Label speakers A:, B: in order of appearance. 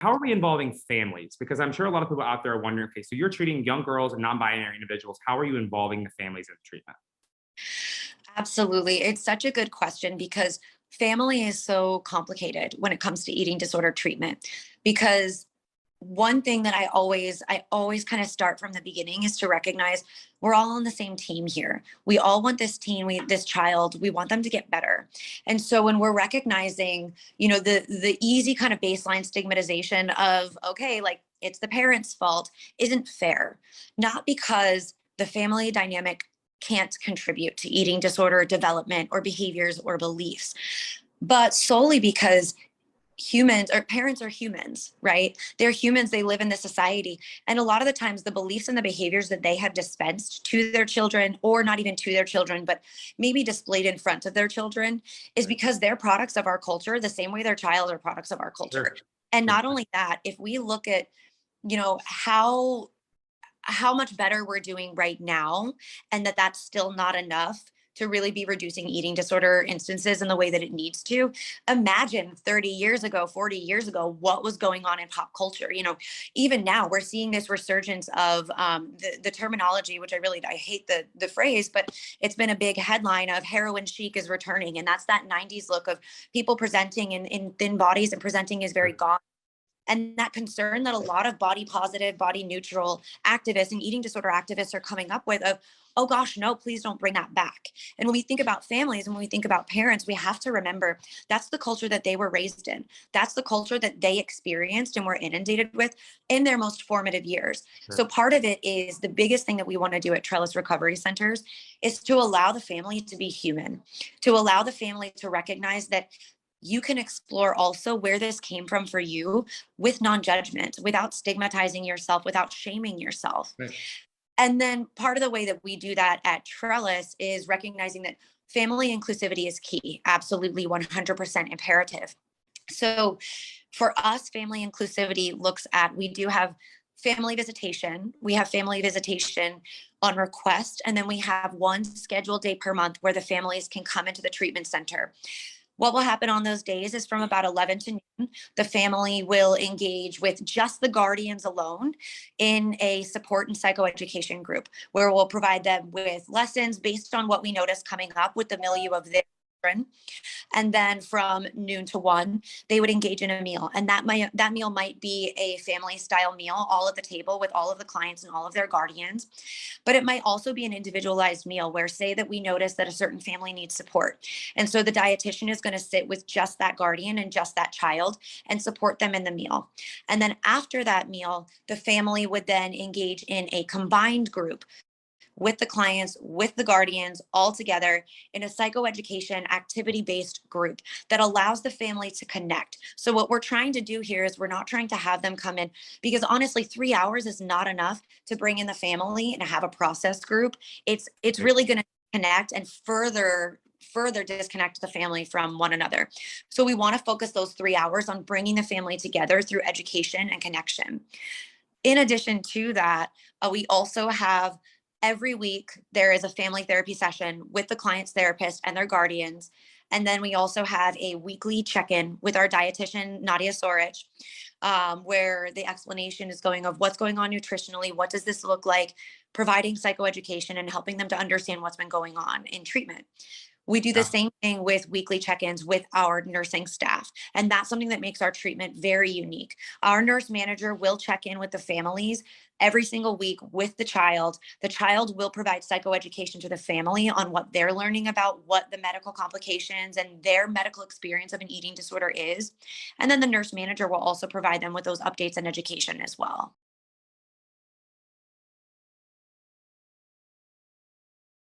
A: how are we involving families? Because I'm sure a lot of people out there are wondering, okay, so you're treating young girls and non-binary individuals. How are you involving the families in the treatment?
B: Absolutely. It's such a good question because family is so complicated when it comes to eating disorder treatment. Because one thing that I always kind of start from the beginning is to recognize we're all on the same team here. We all want this teen, this child, we want them to get better. And so when we're recognizing, the easy kind of baseline stigmatization of, okay, like it's the parents' fault isn't fair. Not because the family dynamic can't contribute to eating disorder development or behaviors or beliefs, but solely because humans or parents are humans, right? They're humans, they live in this society. And a lot of the times, the beliefs and the behaviors that they have dispensed to their children, or not even to their children, but maybe displayed in front of their children, is
A: Right.
B: because they're products of our culture, the same way their child are products of our culture.
A: Sure.
B: And
A: Sure.
B: not only that, if we look at, how much better we're doing right now, and that's still not enough to really be reducing eating disorder instances in the way that it needs to. Imagine 30 years ago, 40 years ago, what was going on in pop culture. Even now we're seeing this resurgence of the terminology, which I hate the phrase, but it's been a big headline of heroin chic is returning. And that's that 90s look of people presenting in thin bodies and presenting as very
A: Sure.
B: gaunt, and that concern that a lot of body positive, body neutral activists and eating disorder activists are coming up with of, oh gosh, no, please don't bring that back. And when we think about families and when we think about parents, we have to remember that's the culture that they were raised in. That's the culture that they experienced and were inundated with in their most formative years.
A: Sure.
B: So part of it is the biggest thing that we want to do at Trellis Recovery Centers is to allow the family to be human, to allow the family to recognize that you can explore also where this came from for you with non-judgment, without stigmatizing yourself, without shaming yourself.
A: Right.
B: And then part of the way that we do that at Trellis is recognizing that family inclusivity is key, absolutely 100% imperative. So for us, family inclusivity looks at, we do have family visitation. We have family visitation on request, and then we have one scheduled day per month where the families can come into the treatment center. What will happen on those days is from about 11 to noon, the family will engage with just the guardians alone in a support and psychoeducation group where we'll provide them with lessons based on what we notice coming up with the milieu of their children. And then from noon to 1, they would engage in a meal, and that meal might be a family style meal, all at the table with all of the clients and all of their guardians. But it might also be an individualized meal where, say that we notice that a certain family needs support, and so the dietitian is going to sit with just that guardian and just that child and support them in the meal. And then after that meal, the family would then engage in a combined group with the clients, with the guardians, all together in a psychoeducation activity based group that allows the family to connect. So, what we're trying to do here is we're not trying to have them come in because honestly, 3 hours is not enough to bring in the family and have a process group. It's
A: Right.
B: really going to connect and further disconnect the family from one another. So we want to focus those 3 hours on bringing the family together through education and connection. In addition to that, we also have every week there is a family therapy session with the client's therapist and their guardians. And then we also have a weekly check in with our dietitian, Nadia Sorich, where the explanation is going of what's going on nutritionally, what does this look like, providing psychoeducation and helping them to understand what's been going on in treatment. We do the
A: Yeah.
B: same thing with weekly check ins with our nursing staff. And that's something that makes our treatment very unique. Our nurse manager will check in with the families every single week with the child. The child will provide psychoeducation to the family on what they're learning about what the medical complications and their medical experience of an eating disorder is. And then the nurse manager will also provide them with those updates and education as well.